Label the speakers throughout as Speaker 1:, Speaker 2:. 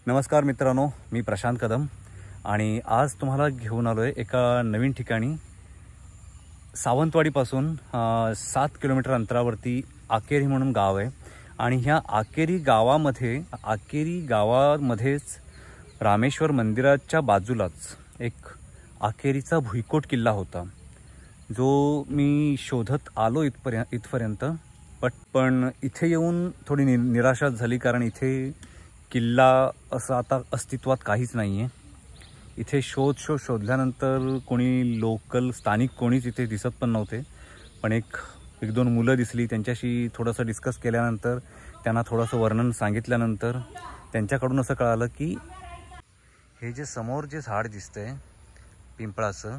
Speaker 1: नमस्कार मित्रांनो, मी प्रशांत कदम आणि आज तुम्हाला घेऊन आलो आहे एका नवीन ठिकाणी. सावंतवाडीपासून 7 किलोमीटर अंतरावरती आकेरी म्हणून गाव आहे आणि ह्या आकेरी गावामध्येच रामेश्वर मंदिराच्या बाजूलाच एक आकेरीचा भुईकोट किल्ला होता, जो मी शोधत आलो इथपर्यंत. पण इथे येऊन थोडी निराशा झाली, कारण इथे किल्ला असं आता अस्तित्वात काहीच नाही आहे. इथे शोधल्यानंतर कोणी लोकल स्थानिक कोणीच इथे दिसत पण नव्हते. पण एक दोन मुलं दिसली. त्यांच्याशी थोडंसं डिस्कस केल्यानंतर, त्यांना थोडंसं वर्णन सांगितल्यानंतर त्यांच्याकडून असं कळालं की हे जे समोर जे झाड दिसतंय पिंपळाचं,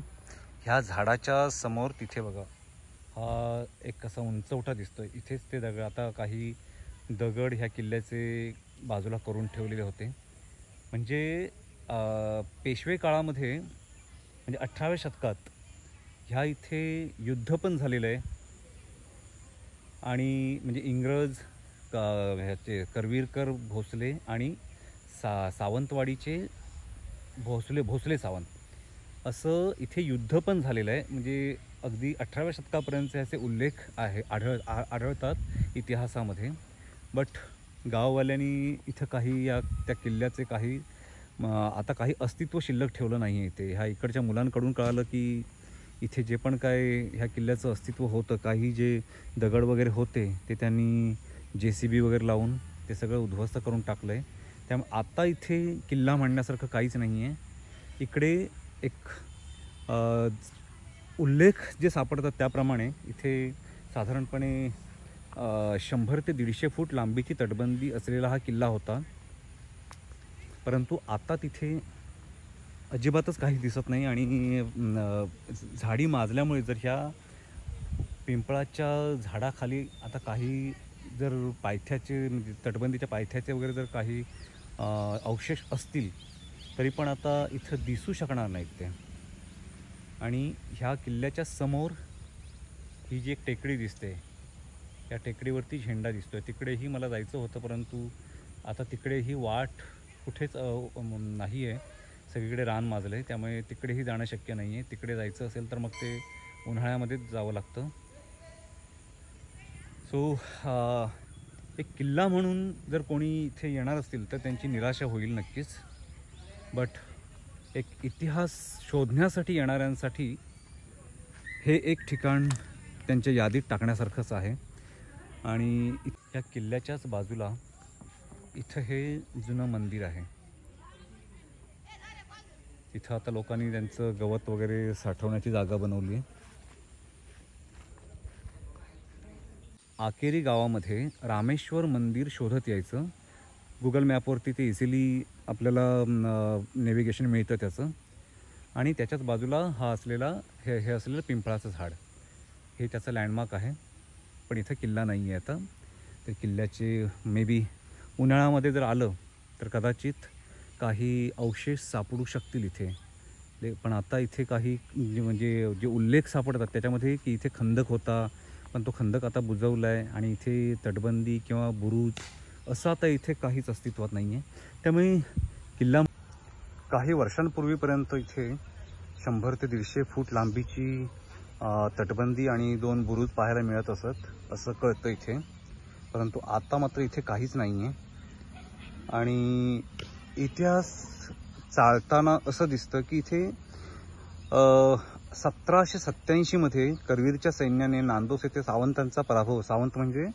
Speaker 1: ह्या झाडाच्या समोर तिथे बघा, हा एक असा उंचवटा दिसतोय. इथेच ते दगड, आता काही दगड ह्या किल्ल्याचे बाजूला करून ठेवलेले होते. म्हणजे पेशवे काळामध्ये, म्हणजे 18व्या शतकात ह्या इथे युद्ध पण झालेलं आहे. आणि म्हणजे इंग्रज, ह्याचे करवीरकर भोसले आणि सावंतवाडीचे भोसले सावंत असं इथे युद्ध पण झालेलं आहे. म्हणजे अगदी 18व्या शतकापर्यंतचे असे उल्लेख आढळतात इतिहासामध्ये. बट गाववाल्यांनी इथं काही त्या किल्ल्याचे आता काही अस्तित्व शिल्लक ठेवलं नाही आहे. इथे ह्या इकडच्या मुलांकडून कळालं की इथे जे पण काय ह्या किल्ल्याचं अस्तित्व होतं, काही जे दगड वगैरे होते ते त्यांनी JCB वगैरे लावून ते सगळं उद्ध्वस्त करून टाकलं आहे. त्यामुळे आता इथे किल्ला म्हणण्यासारखं काहीच नाही आहे. इकडे एक उल्लेख जे सापडतात त्याप्रमाणे इथे साधारणपणे 100 ते 150 फूट लांबीची तटबंदी असलेला हा किल्ला होता. परंतु आता तिथे अजिबातच काही दिसत नाही. आणि झाडी माजल्यामुळे जर ह्या पिंपळाच्या झाडाखाली आता काही जर पायथ्याचे, म्हणजे तटबंदीच्या पायथ्याचे वगैरे जर काही अवशेष असतील तरी पण आता इथं दिसू शकणार नाहीत ते. आणि ह्या किल्ल्याच्या समोर ही जी एक टेकडी दिसते, या टेकडीवरती झेंडा दिसतोय. तिकडेही मला जायचं होतं, परंतु आता तिकडेही वाट कुठेच नाही आहे. सगळीकडे रान माजलं आहे, त्यामुळे तिकडेही जाणं शक्य नाही आहे. तिकडे जायचं असेल तर मग ते उन्हाळ्यामध्येच जावं लागतं. सो एक किल्ला म्हणून जर कोणी इथे येणार असतील तर त्यांची निराशा होईल नक्कीच. बट एक इतिहास शोधण्यासाठी येणाऱ्यांसाठी हे एक ठिकाण त्यांच्या यादीत टाकण्यासारखंच आहे. आणि या किल्ल्याच्याच बाजूला इथं हे जुनं मंदिर आहे. इथं आता लोकांनी त्यांचं गवत वगैरे साठवण्याची जागा बनवली आहे. आकेरी गावामध्ये रामेश्वर मंदिर शोधत यायचं. गुगल मॅपवरती ते इझिली आपल्याला नेव्हिगेशन मिळतं त्याचं. आणि त्याच्याच बाजूला हे असलेलं पिंपळाचं झाड, हे त्याचं लँडमार्क आहे. पण इथं किल्ला नाही आहे आता. ते किल्ल्याचे मे बी उन्हाळ्यामध्ये जर आलं तर कदाचित काही अवशेष सापडू शकतील इथे. पण आता इथे काही म्हणजे जे उल्लेख सापडतात त्याच्यामध्ये की इथे खंदक होता, पण तो खंदक आता बुजवला आहे. आणि इथे तटबंदी किंवा बुरुज असं आता इथे काहीच अस्तित्वात नाही आहे. त्यामुळे किल्ला काही वर्षांपूर्वीपर्यंत इथे 100 ते 150 फूट लांबीची तटबंदी आणि 2 बुरुज पाहायला मिळत असत असं कळतं इथे. परंतु आता मात्र इथे काहीच नाही आहे. आणि इतिहास चालताना असं दिसतं की इथे 1787 मध्ये करवीरच्या सैन्याने नांदोस येथे सावंतांचा पराभव, सावंत म्हणजे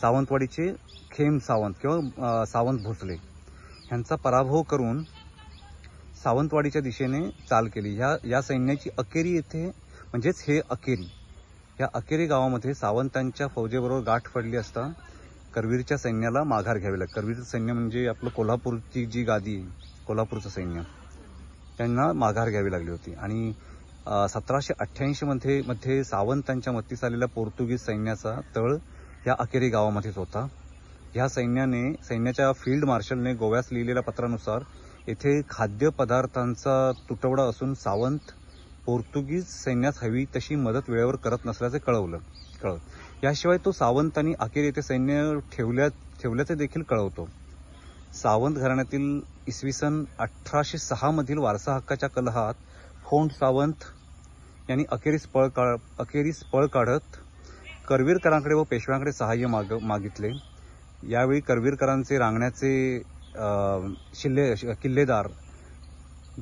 Speaker 1: सावंतवाडीचे खेम सावंत किंवा सावंत भोसले ह्यांचा पराभव करून सावंतवाडीच्या दिशेने चाल केली. या सैन्याची अकेरी येथे, म्हणजेच हे अकेरी, या अकेरी गावामध्ये सावंतांच्या फौजेबरोबर गाठ पडली असता करवीरच्या सैन्याला माघार घ्यावी लागली. करवीरचं सैन्य म्हणजे आपलं कोल्हापूरची जी गादी आहे, कोल्हापूरचं सैन्य, त्यांना माघार घ्यावी लागली होती. आणि 1788 मध्ये सावंतांच्या मतीस आलेल्या पोर्तुगीज सैन्याचा तळ या अकेरी गावामध्येच होता. ह्या सैन्याच्या फील्ड मार्शलने गोव्यास लिहिलेल्या पत्रानुसार येथे खाद्यपदार्थांचा तुटवडा असून सावंत पोर्तुगीज सैन्यास हवी तशी मदत वेळेवर करत नसल्याचे कळवलं. याशिवाय तो सावंतांनी अखेर येथे सैन्य ठेवल्याचे देखील कळवतो. सावंत घराण्यातील इसवी सन 1806 वारसा हक्काच्या कलहात फोंड सावंत यांनी अखेरीस पळ काढत करवीरकरांकडे व पेशव्यांकडे सहाय्य मागितले। यावेळी करवीरकरांचे रांगण्याचे किल्लेदार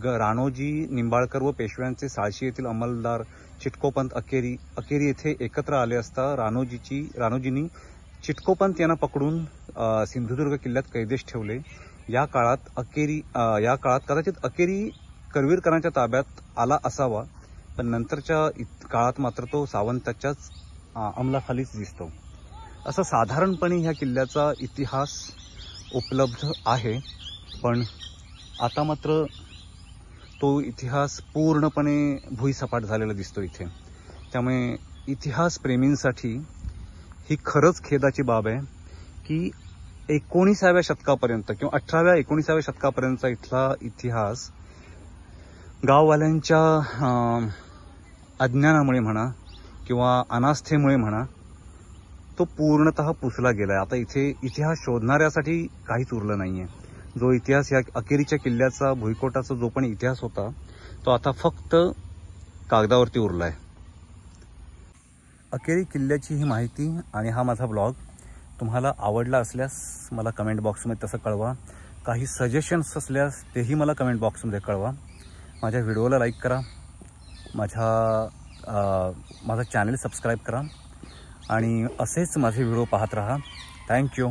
Speaker 1: राणोजी निंबाळकर व पेशव्यांचे साळशी येथील अंमलदार चिटकोपंत अकेरी येथे एकत्र आले असता राणोजींनी चिटकोपंत यांना पकडून सिंधुदुर्ग किल्ल्यात कैदेश ठेवले। या काळात कदाचित अकेरी करवीरकरांच्या ताब्यात आला असावा, पण नंतरच्या काळात मात्र तो सावंताच्याच अंमलाखालीच दिसतो। असं साधारणपणे ह्या किल्ल्याचा इतिहास उपलब्ध आहे, पण आता मात्र तो इतिहास पूर्णपणे भुईसपाट झालेला दिसतो इथे। त्यामुळे इतिहास प्रेमींसाठी ही खरंच खेदाची बाब आहे की 19व्या शतकापर्यंत किंवा 18व्या-19व्या शतकापर्यंतचा इथला इतिहास गाववाल्यांच्या अज्ञानामुळे म्हणा किंवा अनास्थेमुळे म्हणा तो पूर्णतः पुसला गेलाय। आता इथे इतिहास शोधणाऱ्यासाठी काहीच उरलं नाहीये। जो इतिहास या अकेरीच्या किल्ल्याचा भुईकोटाचा जो पण इतिहास होता तो आता फक्त कागदावरती उरलाय। अकेरी किल्ल्याची ही माहिती आणि हा माझा ब्लॉग तुम्हाला आवडला असल्यास मला कमेंट बॉक्समध्ये तसं कळवा। काही सजेशन्स असल्यास तेही मला कमेंट बॉक्समध्ये कळवा। माझ्या व्हिडिओला लाईक करा, माझा चॅनल सबस्क्राईब करा आणि असेच माझे व्हिडिओ पाहत राहा। थँक्यू।